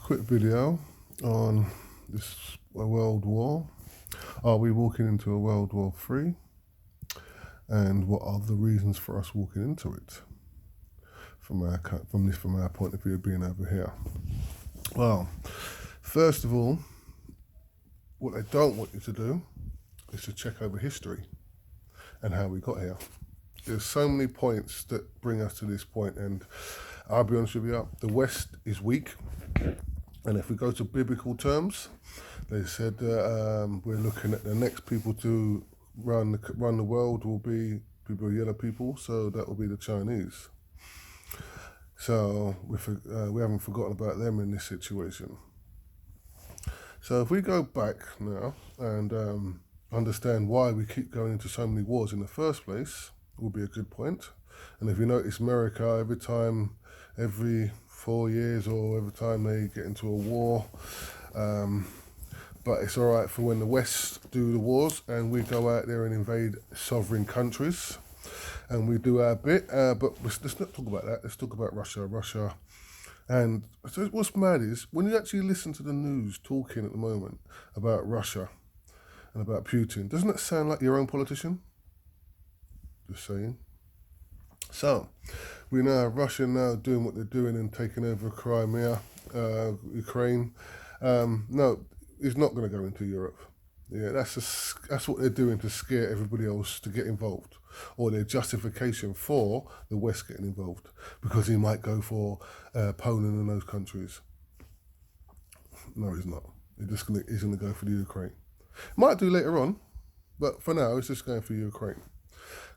quick video on this world war. Are we walking into a World War III? And what are the reasons for us walking into it? From our point of view, being over here. Well, first of all, what they don't want you to do is to check over history and how we got here. There's so many points that bring us to this point, and I'll be honest with you, the West is weak. And if we go to biblical terms, they said we're looking at the next people to run the world will be yellow people, so that will be the Chinese. So we haven't forgotten about them in this situation. So if we go back now and understand why we keep going into so many wars in the first place, will be a good point. And if you notice, America, every 4 years or every time they get into a war, but it's all right for when the West do the wars and we go out there and invade sovereign countries and we do our bit, but let's not talk about that. Let's talk about Russia. And so what's mad is when you actually listen to the news talking at the moment about Russia and about Putin, doesn't that sound like your own politician? Just saying. So, we know Russia now doing what they're doing and taking over Crimea, Ukraine. No, it's not going to go into Europe. Yeah, that's what they're doing to scare everybody else to get involved, or their justification for the West getting involved, because he might go for Poland and those countries. No, he's not. He's gonna go for the Ukraine. Might do later on, but for now, he's just going for Ukraine.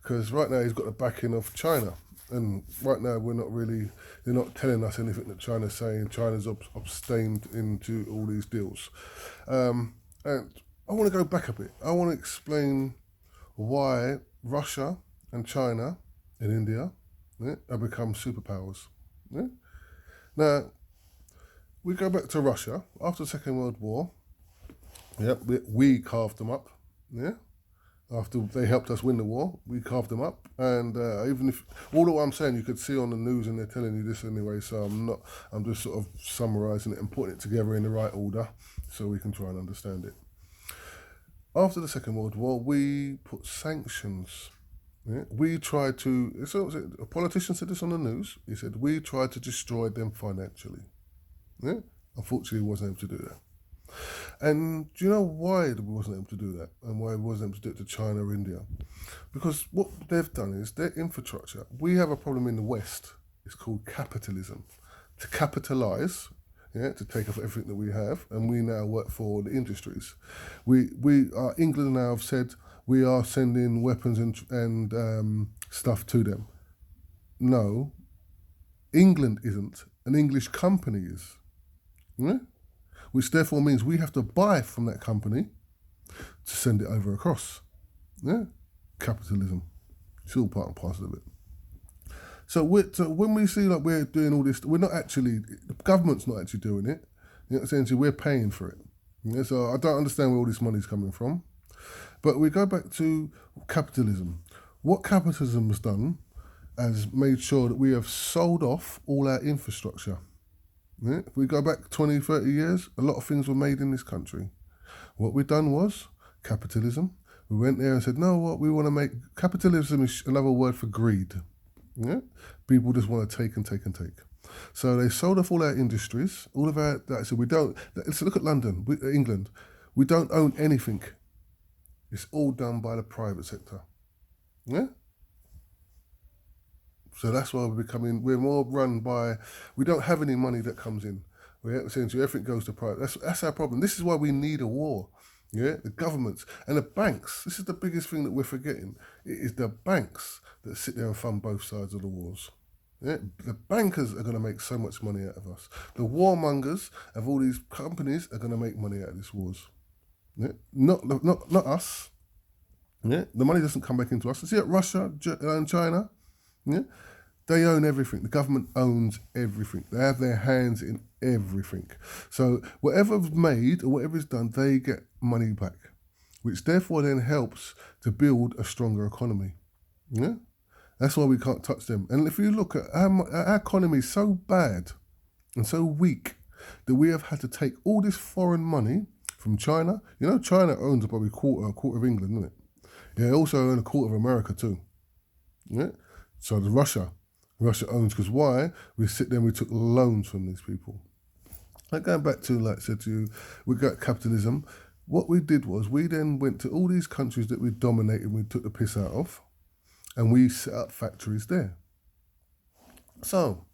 Because right now he's got the backing of China, and right now they're not telling us anything that China's saying. China's abstained into all these deals. And I want to go back a bit. I want to explain why Russia and China and India have become superpowers. Yeah? Now, we go back to Russia after the Second World War. Yeah, we carved them up. Yeah. After they helped us win the war, we carved them up. And even if all of what I'm saying, you could see on the news, and they're telling you this anyway. So I'm just sort of summarising it and putting it together in the right order, so we can try and understand it. After the Second World War, we put sanctions. Yeah? We tried to. So a politician said this on the news. He said we tried to destroy them financially. Yeah? Unfortunately, he wasn't able to do that. And do you know why we wasn't able to do that, and why we wasn't able to do it to China or India? Because what they've done is their infrastructure. We have a problem in the West. It's called capitalism. To capitalise, to take off everything that we have, and we now work for the industries. England now have said we are sending weapons and stuff to them. No, England isn't. An English company is. Yeah? Which therefore means we have to buy from that company to send it over across. Yeah? Capitalism. It's all part and parcel of it. So when we see like we're doing all this, we're not actually, the government's not actually doing it. You know what I'm saying? So we're paying for it. Yeah? So I don't understand where all this money's coming from. But we go back to capitalism. What capitalism has done has made sure that we have sold off all our infrastructure. Yeah? If we go back 20, 30 years, a lot of things were made in this country. What we've done was capitalism. We went there and said, no, what we want to make, capitalism is another word for greed. Yeah? People just want to take and take and take. So they sold off all our industries, all of our, so we don't, let's look at London, England. We don't own anything. It's all done by the private sector. Yeah? So that's why we're more run by, we don't have any money that comes in. We're saying to everything goes to private. That's our problem. This is why we need a war. Yeah, the governments and the banks. This is the biggest thing that we're forgetting. It is the banks that sit there and fund both sides of the wars. Yeah, the bankers are going to make so much money out of us. The warmongers of all these companies are going to make money out of these wars. Yeah, not us. Yeah, the money doesn't come back into us. See, at Russia and China. Yeah, they own everything. The government owns everything. They have their hands in everything. So whatever's made or whatever's done, they get money back, which therefore then helps to build a stronger economy. Yeah, that's why we can't touch them. And if you look at our economy is so bad and so weak that we have had to take all this foreign money from China. You know, China owns probably a quarter of England, isn't it? Yeah, they also own a quarter of America too. Yeah. So does Russia. Russia owns, because why? We sit there and we took loans from these people. Like going back to, like I said to you, we got capitalism. What we did was we then went to all these countries that we dominated, we took the piss out of, and we set up factories there. So,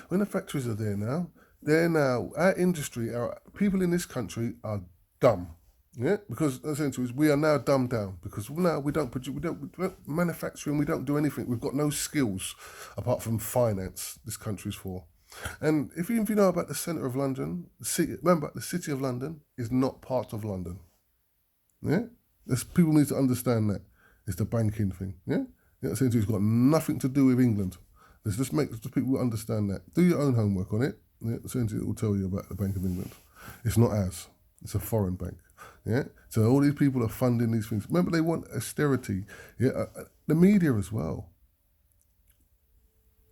when the factories are there now, our industry, our people in this country are dumb. Yeah, because essentially we are now dumbed down because now we don't produce, we don't manufacturing, we don't do anything. We've got no skills apart from finance. This country's for, and if you know about the centre of London, remember the city of London is not part of London. Yeah, people need to understand that it's the banking thing. Yeah, essentially it's got nothing to do with England. Let's just make the people understand that. Do your own homework on it. Yeah, essentially it will tell you about the Bank of England. It's not ours. It's a foreign bank. Yeah, so all these people are funding these things. Remember, they want austerity. Yeah, the media as well.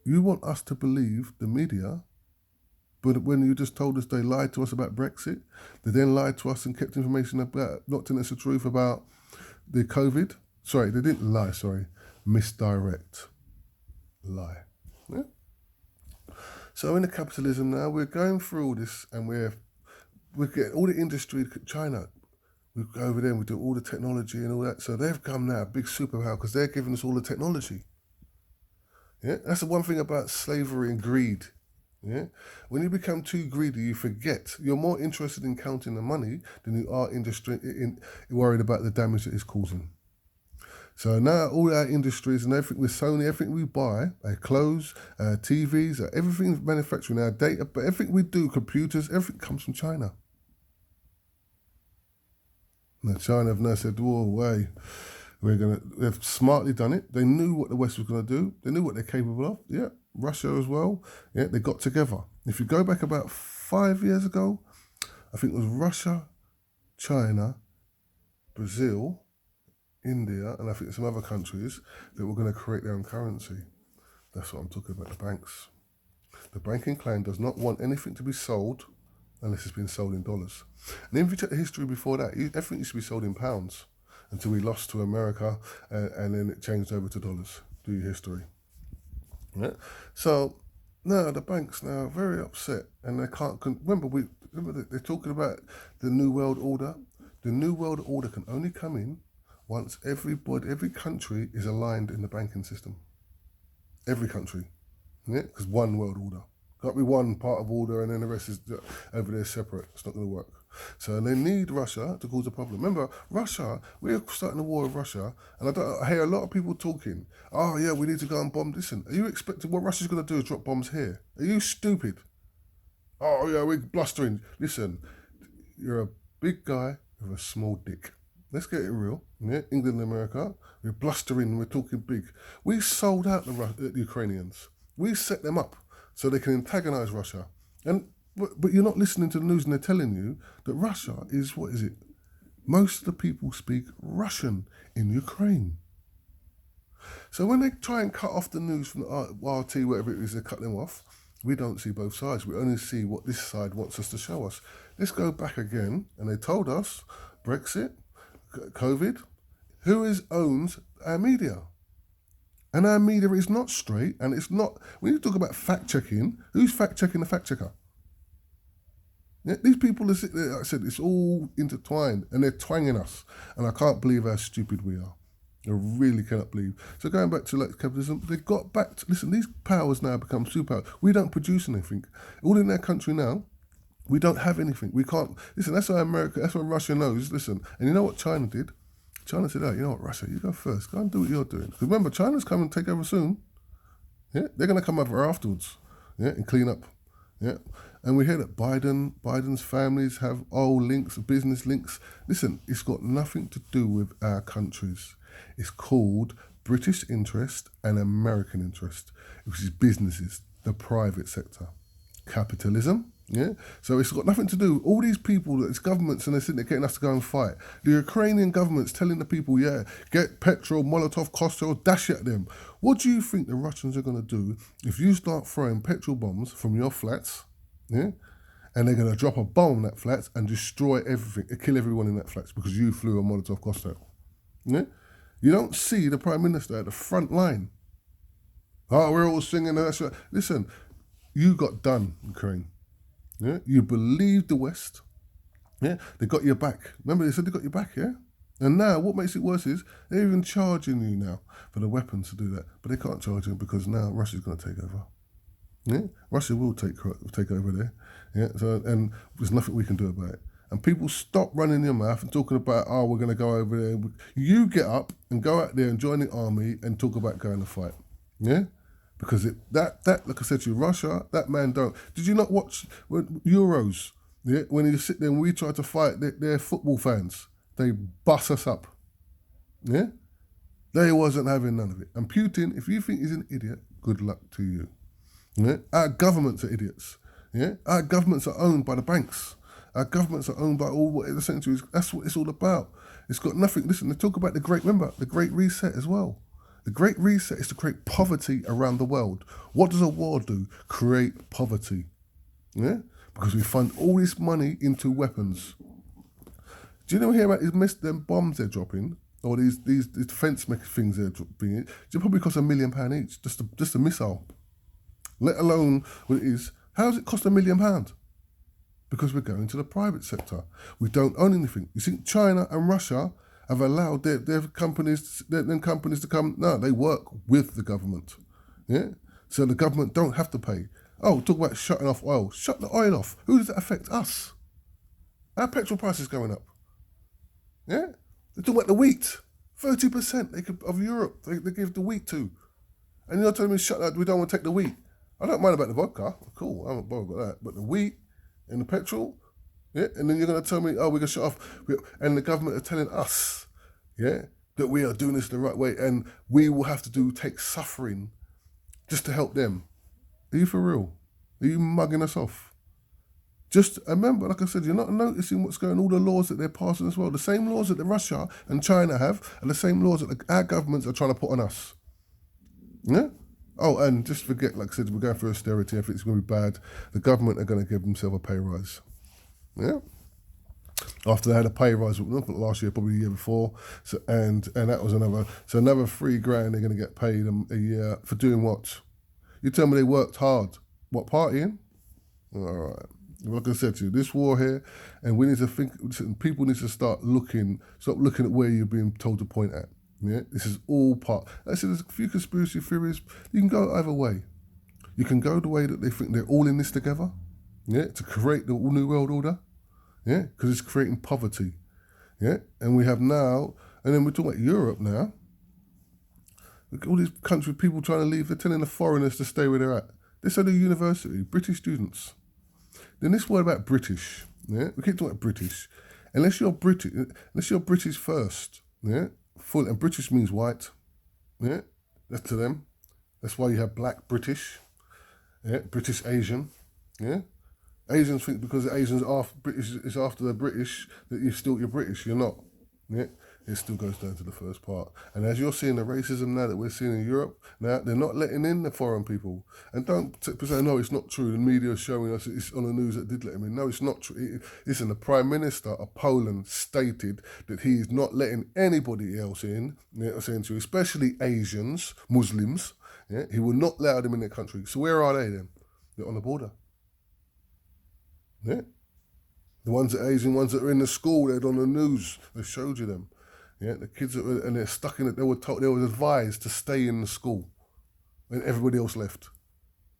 You want us to believe the media, but when you just told us they lied to us about Brexit, they then lied to us and kept information about, not telling us the truth about the COVID. Sorry, they didn't lie. Sorry, misdirect, lie. Yeah. So in the capitalism now, we're going through all this, and we get all the industry. China. We go over there and we do all the technology and all that. So they've come now, a big superpower, because they're giving us all the technology. Yeah, that's the one thing about slavery and greed. Yeah, when you become too greedy, you forget. You're more interested in counting the money than you are worried about the damage that it's causing. So now all our industries and everything with Sony, everything we buy, our clothes, our TVs, everything manufacturing, our data, but everything we do, computers, everything comes from China. Now China have now said, "Whoa, way, they've smartly done it. They knew what the West was gonna do. They knew what they're capable of. Yeah, Russia as well. Yeah, they got together. If you go back about 5 years ago, I think it was Russia, China, Brazil, India, and I think some other countries that were going to create their own currency. That's what I'm talking about, the banks. The banking clan does not want anything to be sold unless it's been sold in dollars. And if you check the history before that, everything used to be sold in pounds until we lost to America, and then it changed over to dollars. Do your history. Yeah. So now the banks now are very upset, and they can't. Remember they're talking about the New World Order. The New World Order can only come in once every country is aligned in the banking system. Every country, yeah, because one world order. Can't be one part of order and then the rest is over there separate. It's not going to work. So they need Russia to cause a problem. Remember, Russia, we're starting a war with Russia, and I hear a lot of people talking, oh yeah, we need to go and bomb. Listen, are you expecting what Russia's going to do is drop bombs here? Are you stupid? Oh yeah, we're blustering. Listen, you're a big guy with a small dick. Let's get it real. Yeah? England and America, we're blustering, we're talking big. We sold out the Ukrainians. We set them up so they can antagonize Russia. But you're not listening to the news, and they're telling you that Russia is, what is it? Most of the people speak Russian in Ukraine. So when they try and cut off the news from the RT, whatever it is, they cut them off, we don't see both sides. We only see what this side wants us to show us. Let's go back again, and they told us, Brexit, COVID, who owns our media? And our media is not straight, and it's not, when you talk about fact-checking, who's fact-checking the fact-checker? Yeah, these people, like I said, it's all intertwined, and they're twanging us, and I can't believe how stupid we are. I really cannot believe. So going back to like capitalism, they got back to, listen, these powers now become superpowers. We don't produce anything. All in their country now, we don't have anything. We can't, listen, that's why Russia knows, listen, and you know what China did? China said, oh, you know what, Russia, you go first. Go and do what you're doing. Because remember, China's coming to take over soon. Yeah, they're going to come over afterwards. Yeah, and clean up. Yeah, and we hear that Biden's families have links, business links. Listen, it's got nothing to do with our countries. It's called British interest and American interest, which is businesses, the private sector, capitalism. Yeah, so it's got nothing to do. All these people, it's governments, and they're sitting there getting us to go and fight. The Ukrainian government's telling the people, yeah, get petrol, Molotov cocktail, dash at them. What do you think the Russians are going to do if you start throwing petrol bombs from your flats, yeah, and they're going to drop a bomb on that flat and destroy everything, kill everyone in that flat because you flew a Molotov cocktail. Yeah? You don't see the Prime Minister at the front line. Oh, we're all singing. Listen, you got done, Ukraine. Yeah? You believed the West. Yeah? They got your back. Remember, they said they got your back, yeah? And now, what makes it worse is they're even charging you now for the weapons to do that. But they can't charge you because now Russia's going to take over. Yeah? Russia will take over there. Yeah? So, and there's nothing we can do about it. And people stop running their mouth and talking about, oh, we're going to go over there. You get up and go out there and join the army and talk about going to fight. Yeah? Because that like I said to you, Russia, that man don't. Did you not watch Euros? Yeah? When you sit there and we try to fight their football fans, they bust us up. Yeah? They wasn't having none of it. And Putin, if you think he's an idiot, good luck to you. Yeah? Our governments are idiots. Yeah? Our governments are owned by the banks. Our governments are owned by all what the centuries. That's what it's all about. It's got nothing. Listen, they talk about the Great Reset as well. The Great Reset is to create poverty around the world. What does a war do? Create poverty. Yeah? Because we fund all this money into weapons. Do you never hear about them bombs they're dropping? Or these defence things they're dropping? It probably cost £1 million each, just a missile. Let alone what it is. How does it cost £1 million? Because we're going to the private sector. We don't own anything. You think China and Russia have allowed their companies to come? No, they work with the government. Yeah? So the government don't have to pay. Oh, talk about shutting off oil. Shut the oil off. Who does that affect? Us. Our petrol price is going up. Yeah? They talk about the wheat. 30% of Europe they give the wheat to. And you're telling me shut that, we don't want to take the wheat. I don't mind about the vodka. Cool, I don't bother about that. But the wheat and the petrol, yeah? And then you're going to tell me, oh, we're going to shut off. And the government are telling us, yeah, that we are doing this the right way and we will have to take suffering just to help them. Are you for real? Are you mugging us off? Just remember, like I said, you're not noticing what's going on, all the laws that they're passing as well. The same laws that Russia and China have are the same laws that our governments are trying to put on us. Yeah? Oh, and just forget, like I said, we're going through austerity. If it's going to be bad, the government are going to give themselves a pay rise. Yeah? After they had a pay rise, not last year, probably the year before, so and that was another $3,000 they're going to get paid a year for doing what? You tell me they worked hard. What, partying? All right. Like I said to you, this war here, and we need to think. People need to stop looking at where you're being told to point at. Yeah, this is all part. I said there's a few conspiracy theories. You can go either way. You can go the way that they think they're all in this together. Yeah, to create the new world order. Yeah, because it's creating poverty. Yeah, and we have now, and then we're talking about Europe now. Look at all these countries, people trying to leave. They're telling the foreigners to stay where they're at. They said the university, British students. Then this word about British, yeah, we keep talking about British. Unless you're British first, yeah, full, and British means white, yeah, that's to them. That's why you have black British, yeah, British Asian, yeah. Asians think because the Asians are British is after the British that you're British. You're not, yeah. It still goes down to the first part. And as you're seeing the racism now that we're seeing in Europe, now they're not letting in the foreign people. And don't say, no, it's not true. The media is showing us it's on the news that did let him in. No, it's not true. Listen, the Prime Minister of Poland stated that he is not letting anybody else in, especially Asians, Muslims. Yeah, he will not allow them in their country. So where are they then? They're on the border. Yeah. The ones that are Asian ones that are in the school, they're on the news. They showed you them. Yeah, the kids and they're stuck in it. They were advised to stay in the school, and everybody else left.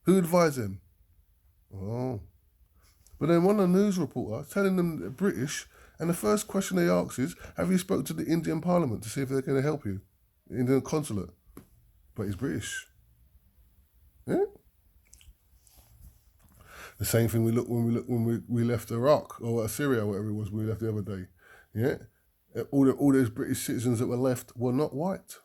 Who advised them? Oh, but then one of the news reporters telling them they're British, and the first question they ask is, "Have you spoke to the Indian Parliament to see if they're going to help you, Indian consulate?" But he's British. Yeah. The same thing when we left Iraq or Syria, whatever it was, we left the other day. Yeah. All those British citizens that were left were not white.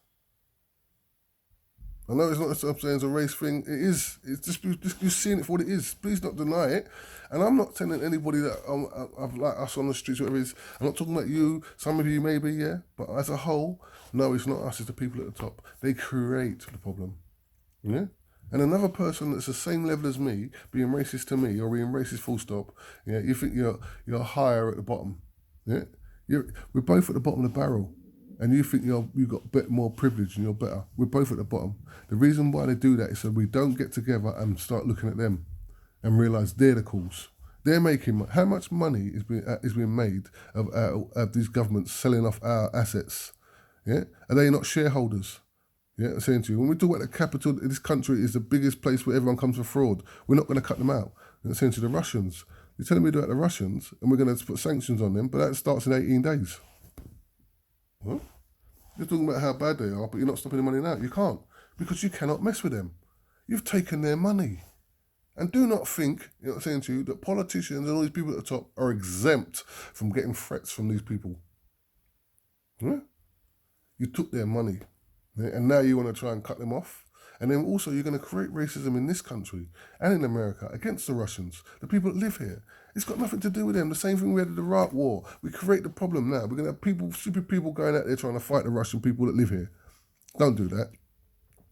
I know it's not I'm saying it's a race thing. It is. It's just you're seeing it for what it is. Please don't deny it. And I'm not telling anybody that I've like us on the streets, whatever it is. I'm not talking about you. Some of you maybe, yeah. But as a whole, no, it's not us. It's the people at the top. They create the problem. Yeah. And another person that's the same level as me, being racist to me or being racist full stop, yeah, you think you're higher at the bottom. Yeah? We're both at the bottom of the barrel. And you think you've got more privilege and you're better. We're both at the bottom. The reason why they do that is so we don't get together and start looking at them and realise they're the cause. They're making how much money is being made of these governments selling off our assets. Yeah, are they not shareholders? Yeah, I'm saying to you, when we talk about the capital, this country is the biggest place where everyone comes for fraud. We're not going to cut them out. I'm saying to the Russians, you're telling me about the Russians, and we're going to put sanctions on them, but that starts in 18 days. Huh? You're talking about how bad they are, but you're not stopping the money now. You can't, because you cannot mess with them. You've taken their money. And do not think, you know what I'm saying to you, that politicians and all these people at the top are exempt from getting threats from these people. Yeah? You took their money, yeah? And now you want to try and cut them off. And then also you're going to create racism in this country and in America against the Russians, the people that live here. It's got nothing to do with them. The same thing we had in the Iraq War. We create the problem now. We're going to have people, stupid people going out there trying to fight the Russian people that live here. Don't do that.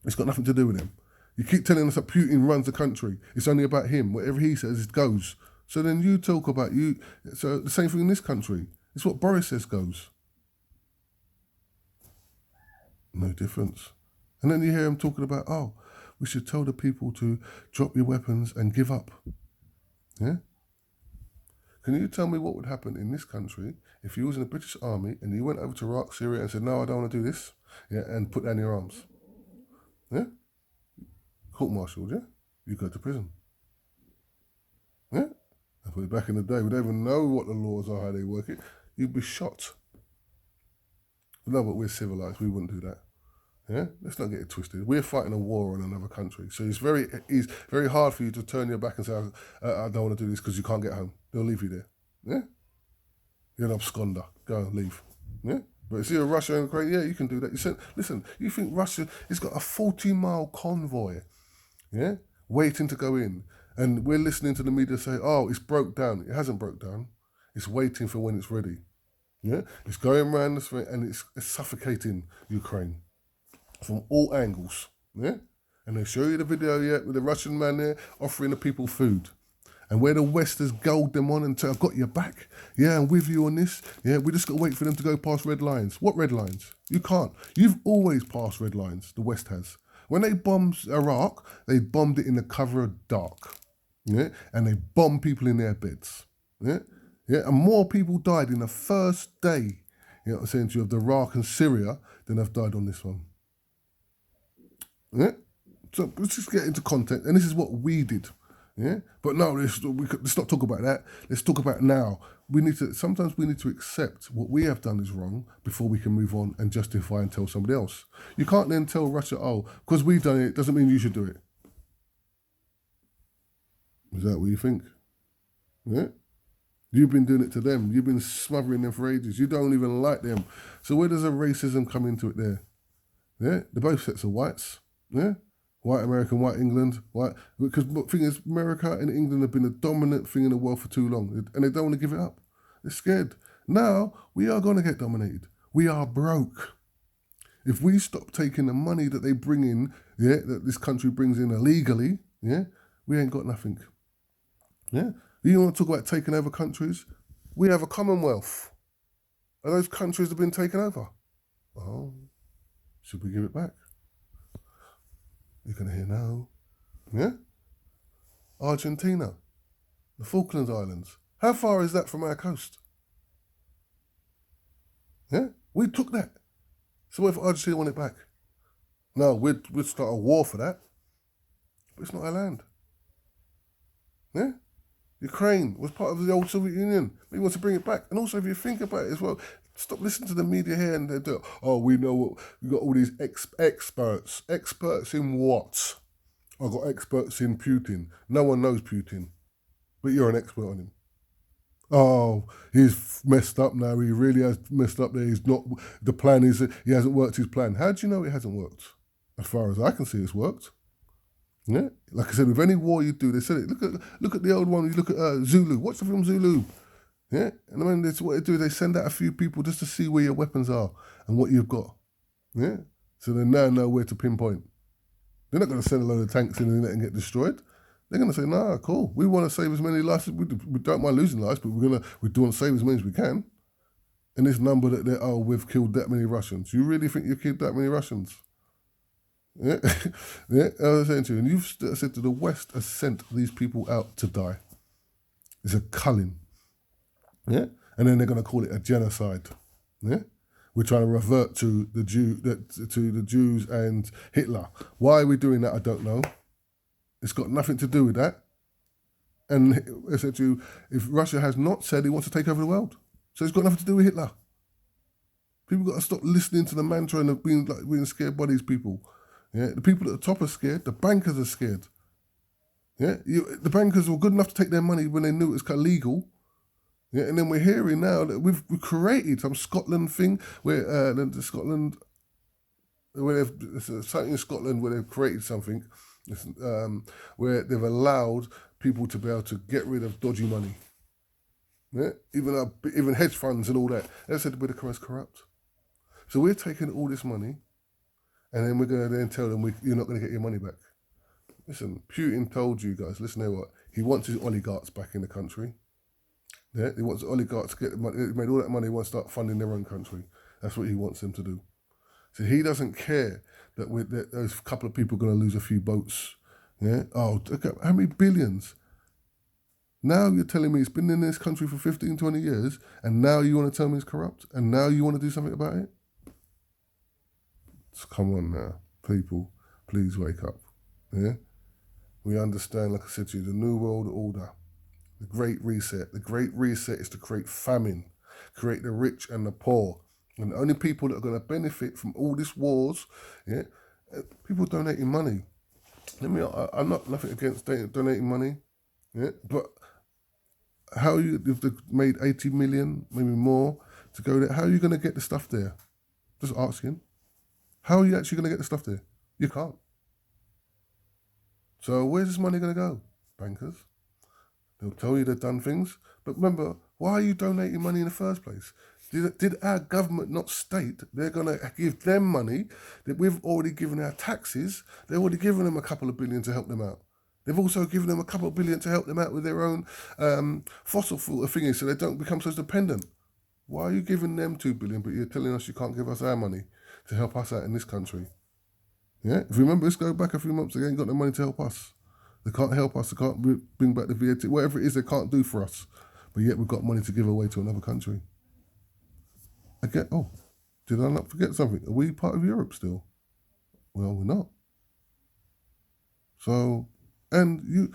It's got nothing to do with them. You keep telling us that Putin runs the country. It's only about him. Whatever he says, it goes. So then you talk about you. So the same thing in this country. It's what Boris says goes. No difference. And then you hear him talking about, oh, we should tell the people to drop your weapons and give up. Yeah? Can you tell me what would happen in this country if you was in the British Army and you went over to Iraq, Syria and said, no, I don't want to do this, yeah, and put down your arms? Yeah? Court-martialed, yeah? You go to prison. Yeah? And back in the day, we don't even know what the laws are, how they work it. You'd be shot. No, but we're civilized. We wouldn't do that. Yeah? Let's not get it twisted. We're fighting a war in another country. So it's very hard for you to turn your back and say, I don't want to do this because you can't get home. They'll leave you there. Yeah? You're an absconder. Go and leave. Yeah? But see, Russia and Ukraine, yeah, you can do that. You said, listen, you think Russia has got a 40-mile convoy, yeah, waiting to go in, and we're listening to the media say, oh, it's broke down. It hasn't broke down. It's waiting for when it's ready. Yeah? It's going around this way and it's suffocating Ukraine from all angles. Yeah? And they show you the video yet with the Russian man there offering the people food. And where the West has gulled them on and said, I've got your back. Yeah, I'm with you on this. Yeah, we just got to wait for them to go past red lines. What red lines? You can't. You've always passed red lines, the West has. When they bombed Iraq, they bombed it in the cover of dark. Yeah, and they bombed people in their beds. Yeah, yeah, and more people died in the first day, you know what I'm saying to you, of the Iraq and Syria than have died on this one. Yeah, so let's just get into content, and this is what we did. Yeah, but no, let's not talk about that. Let's talk about now. Sometimes we need to accept what we have done is wrong before we can move on and justify and tell somebody else. You can't then tell Russia, oh, because we've done it, doesn't mean you should do it. Is that what you think? Yeah? You've been doing it to them. You've been smothering them for ages. You don't even like them. So where does the racism come into it there? Yeah? They're both sets of whites. Yeah? White American, white England, white. Because the thing is, America and England have been a dominant thing in the world for too long, and they don't want to give it up. They're scared. Now we are going to get dominated. We are broke. If we stop taking the money that they bring in, yeah, that this country brings in illegally, yeah, we ain't got nothing. Yeah, you want to talk about taking over countries? We have a Commonwealth. Are those countries that have been taken over? Oh, should we give it back? You're going to hear no. Yeah? Argentina, the Falklands Islands. How far is that from our coast? Yeah? We took that. So what if Argentina want it back? No, we'd start a war for that. But it's not our land. Yeah? Ukraine was part of the old Soviet Union. We want to bring it back. And also, if you think about it as well, stop listening to the media here and they do, oh, we know what, we got all these experts. Experts in what? I've got experts in Putin. No one knows Putin, but you're an expert on him. Oh, he's messed up now. He really has messed up there. He's not, the plan is, he hasn't worked his plan. How do you know it hasn't worked? As far as I can see, it's worked. Yeah, like I said, with any war you do, they said it. Look at the old one. You look at Zulu. Watch the film Zulu. Yeah, and I mean, that's what they do. They send out a few people just to see where your weapons are and what you've got. Yeah, so they now know where to pinpoint. They're not going to send a load of tanks in and get destroyed. They're going to say, nah, cool. We want to save as many lives. We don't mind losing lives, but we want to save as many as we can. And this number that we've killed that many Russians. You really think you've killed that many Russians? Yeah, yeah. I was saying to you, and you've said to the West has sent these people out to die. It's a culling. Yeah, and then they're going to call it a genocide. Yeah, we're trying to revert to the Jews and Hitler. Why are we doing that? I don't know. It's got nothing to do with that. And I said to you, if Russia has not said he wants to take over the world, so it's got nothing to do with Hitler. People got to stop listening to the mantra and being scared by these people. Yeah, the people at the top are scared. The bankers are scared. Yeah, the bankers were good enough to take their money when they knew it was illegal. Yeah, and then we're hearing now that we've created some Scotland thing where Scotland, where something in Scotland where they've created something, where they've allowed people to be able to get rid of dodgy money. Yeah, even hedge funds and all that. They said we're the most corrupt. So we're taking all this money, and then we're going to then tell them you're not going to get your money back. Listen, Putin told you guys, listen to what, he wants his oligarchs back in the country. Yeah, he wants the oligarchs to get the money, he made all that money, he wants to start funding their own country. That's what he wants them to do. So he doesn't care that those couple of people are going to lose a few boats. Yeah, oh, how many billions? Now you're telling me he's been in this country for 15, 20 years, and now you want to tell me he's corrupt, and now you want to do something about it? So come on now, people, please wake up. Yeah, we understand, like I said to you, the New World Order, the Great Reset. The Great Reset is to create famine, create the rich and the poor. And the only people that are going to benefit from all these wars, yeah, people donating money. I'm not nothing against donating money, yeah, but if they've made 80 million, maybe more, to go there, how are you going to get the stuff there? Just asking. How are you actually going to get the stuff there? You can't. So where's this money going to go? Bankers. They'll tell you they've done things, but remember, why are you donating money in the first place? Did our government not state they're going to give them money that we've already given our taxes? They've already given them a couple of billion to help them out. They've also given them a couple of billion to help them out with their own fossil fuel thingies so they don't become so dependent. Why are you giving them 2 billion but you're telling us you can't give us our money to help us out in this country? Yeah, if you remember, let's go back a few months, they ain't got the money to help us. They can't help us, they can't bring back the VAT, whatever it is they can't do for us. But yet we've got money to give away to another country. Did I not forget something? Are we part of Europe still? Well, we're not. So, and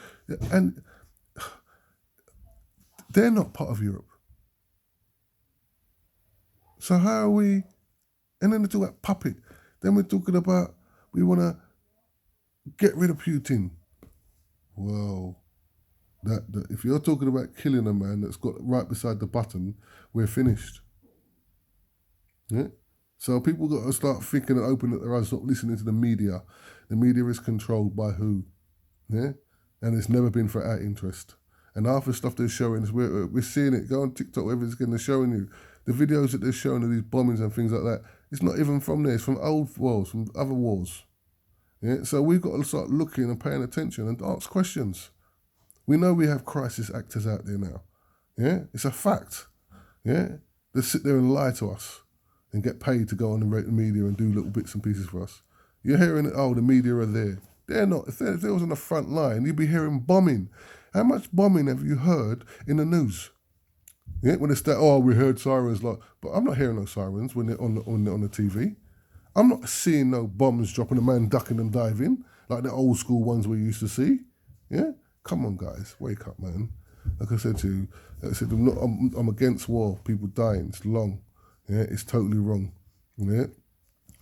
they're not part of Europe. So how are we? And then they talk about puppet. Then we're talking about we want to get rid of Putin. Well, that if you're talking about killing a man that's got right beside the button, we're finished. Yeah. So people got to start thinking and open their eyes, stop listening to the media. The media is controlled by who? Yeah, and it's never been for our interest. And half the stuff they're showing is we're seeing it. Go on TikTok, whatever's again, they're showing you the videos that they're showing of these bombings and things like that. It's not even from there. It's from old wars, from other wars. Yeah, so we've got to start looking and paying attention and ask questions. We know we have crisis actors out there now. Yeah, it's a fact. Yeah, they sit there and lie to us and get paid to go on the media and do little bits and pieces for us. You're hearing, the media are there. They're not. If they was on the front line, you'd be hearing bombing. How much bombing have you heard in the news? Yeah, when they start, we heard sirens, but I'm not hearing no sirens when they're on the TV. I'm not seeing no bombs dropping, a man ducking and diving like the old school ones we used to see. Yeah, come on, guys, wake up, man. Like I said to you, I'm against war. People dying, it's long. Yeah, it's totally wrong. Yeah.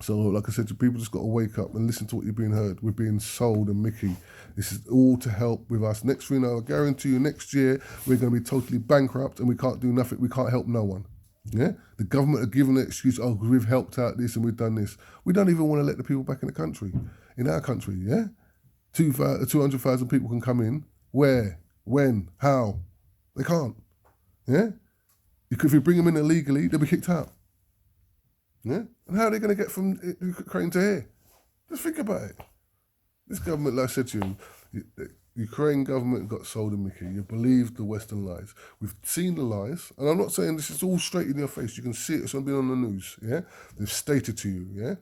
So, like I said, people just got to wake up and listen to what you're being heard. We're being sold a Mickey. This is all to help with us. Next thing you know, I guarantee you, next year we're going to be totally bankrupt and we can't do nothing. We can't help no one. Yeah, the government are giving the excuse, we've helped out this and we've done this. We don't even want to let the people back in the country, in our country. Yeah, 200,000 people can come in. Where? When? How? They can't. Yeah, if you bring them in illegally, they'll be kicked out. Yeah? And how are they going to get from Ukraine to here? Just think about it. This government, like I said to you, the Ukraine government got sold a Mickey. You believe the Western lies. We've seen the lies, and I'm not saying this is all straight in your face. You can see it. It's been on the news. Yeah, they've stated to you. Yeah,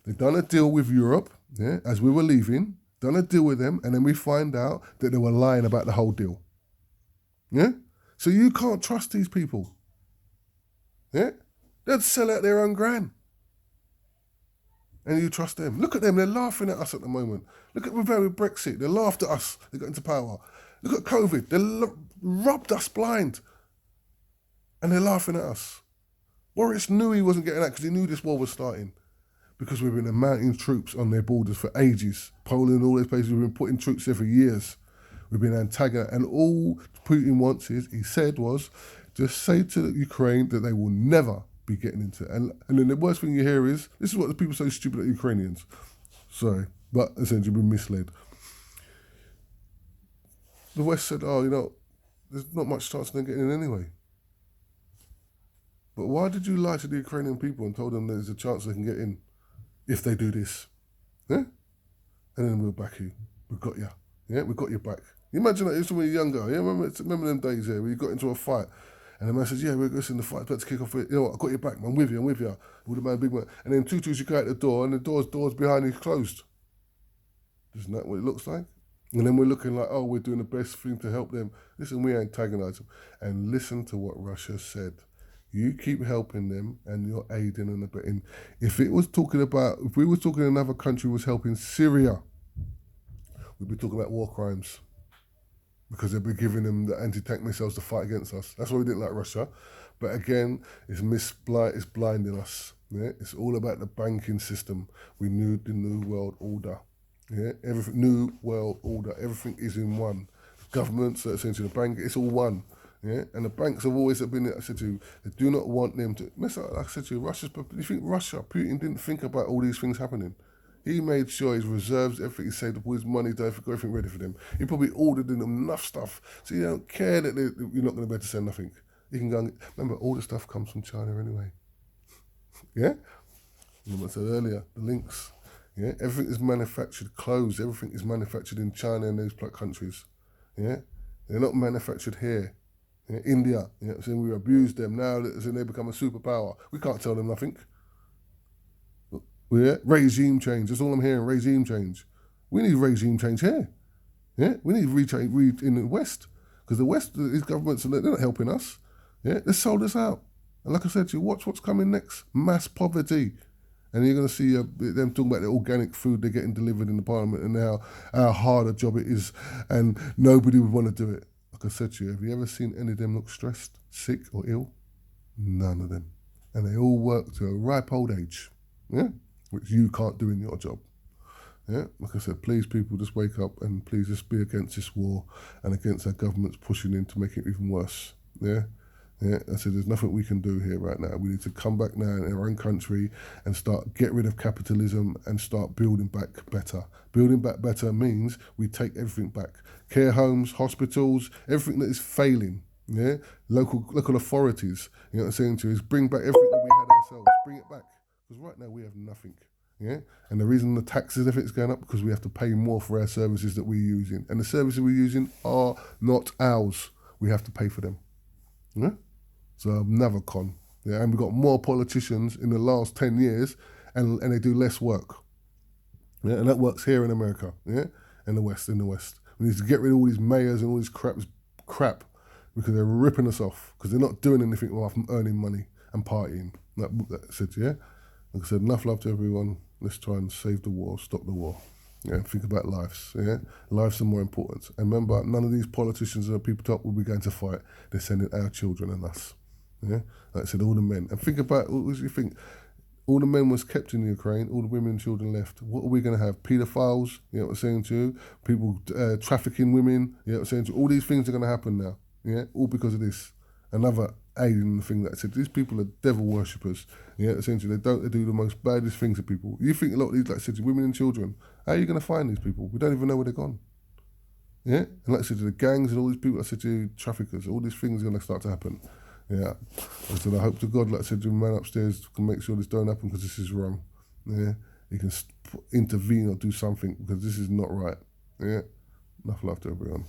they've done a deal with Europe. Yeah, as we were leaving, done a deal with them, and then we find out that they were lying about the whole deal. Yeah, so you can't trust these people. Yeah, they'd sell out their own grand. And you trust them. Look at them, they're laughing at us at the moment. Look at with Brexit, they laughed at us, they got into power. Look at COVID, they robbed us blind. And they're laughing at us. Boris knew he wasn't getting out because he knew this war was starting. Because we've been mounting troops on their borders for ages. Poland, all these places, we've been putting troops there for years. We've been antagonized. And all Putin wants is, he said was, just say to Ukraine that they will never be getting into it. And then the worst thing you hear is, this is what the people say stupid at Ukrainians. Sorry, but essentially been misled. The West said, oh, there's not much chance of them getting in anyway. But why did you lie to the Ukrainian people and told them there's a chance they can get in if they do this? Yeah? And then we'll back you. We've got you. Yeah, we've got your back. You imagine that when you're younger. Yeah, remember them days there where you got into a fight and the man says, yeah, we're going to the fight, about to kick off. You know what, I got your back, man. I'm with you. With the man, big man. And then two you go out the door and the doors behind you closed. Isn't that what it looks like? And then we're looking like, oh, we're doing the best thing to help them. Listen, we antagonise them. And listen to what Russia said. You keep helping them and you're aiding and abetting. If we were talking another country was helping Syria, we'd be talking about war crimes. Because they'd be giving them the anti-tank missiles to fight against us. That's why we didn't like Russia. But again, it's blinding us. Yeah? It's all about the banking system. We knew the new world order. Yeah, new world order. Everything is in one. Governments, essentially the bank, it's all one. Yeah, and the banks have always been. I said to you, they do not want them to mess up. Like I said to you, you think Putin didn't think about all these things happening? He made sure his reserves, everything he saved up, all his money, got everything ready for them. He probably ordered them enough stuff, so you don't care that you're not going to be able to send nothing. You can go and remember, all the stuff comes from China anyway. Yeah, like I said earlier, the links. Yeah, everything is manufactured. Clothes, everything is manufactured in China and those countries. Yeah, they're not manufactured here. Yeah? India, so we abuse them now. So they become a superpower. We can't tell them nothing. Yeah, regime change. That's all I'm hearing. Regime change. We need regime change here. Yeah, we need in the West because the West, these governments, they're not helping us. Yeah, they sold us out. And like I said to you, watch what's coming next. Mass poverty. And you're going to see them talking about the organic food they're getting delivered in the parliament and how hard a job it is, and nobody would want to do it. Like I said to you, have you ever seen any of them look stressed, sick or ill? None of them. And they all work to a ripe old age, yeah, which you can't do in your job. Yeah, like I said, please people just wake up and please just be against this war and against our governments pushing in to make it even worse. Yeah. Yeah, I said there's nothing we can do here right now. We need to come back now in our own country and get rid of capitalism and start building back better. Building back better means we take everything back. Care homes, hospitals, everything that is failing. Yeah, local authorities. You know what I'm saying to you is bring back everything that we had ourselves. Bring it back because right now we have nothing. Yeah, and the reason the taxes everything's going up because we have to pay more for our services that we're using, and the services we're using are not ours. We have to pay for them. Yeah. So another con. Yeah, and we've got more politicians in the last 10 years and they do less work. Yeah, and that works here in America, yeah? In the West. We need to get rid of all these mayors and all these crap because they're ripping us off because they're not doing anything apart from earning money and partying. That's it, yeah? Like I said, enough love to everyone. Let's try and save the war, stop the war. Yeah, think about lives, yeah? Lives are more important. And remember, none of these politicians or people top will be going to fight. They're sending our children and us. Yeah, like I said, all the men. And think about, what do you think? All the men was kept in Ukraine, all the women and children left. What are we going to have? Paedophiles, you know what I'm saying to you? People trafficking women, you know what I'm saying to you? All these things are going to happen now, yeah? All because of this. Another alien thing that I said, these people are devil worshippers, you know what I'm saying to you? They do the most baddest things to people. You think a lot of these, like I said, women and children, how are you going to find these people? We don't even know where they're gone. Yeah? And like I said, the gangs and all these people, like I said to you, traffickers, all these things are going to start to happen. Yeah, I said, I hope to God, like I said, the man upstairs can make sure this don't happen because this is wrong. Yeah, he can intervene or do something because this is not right. Yeah, enough love to everyone.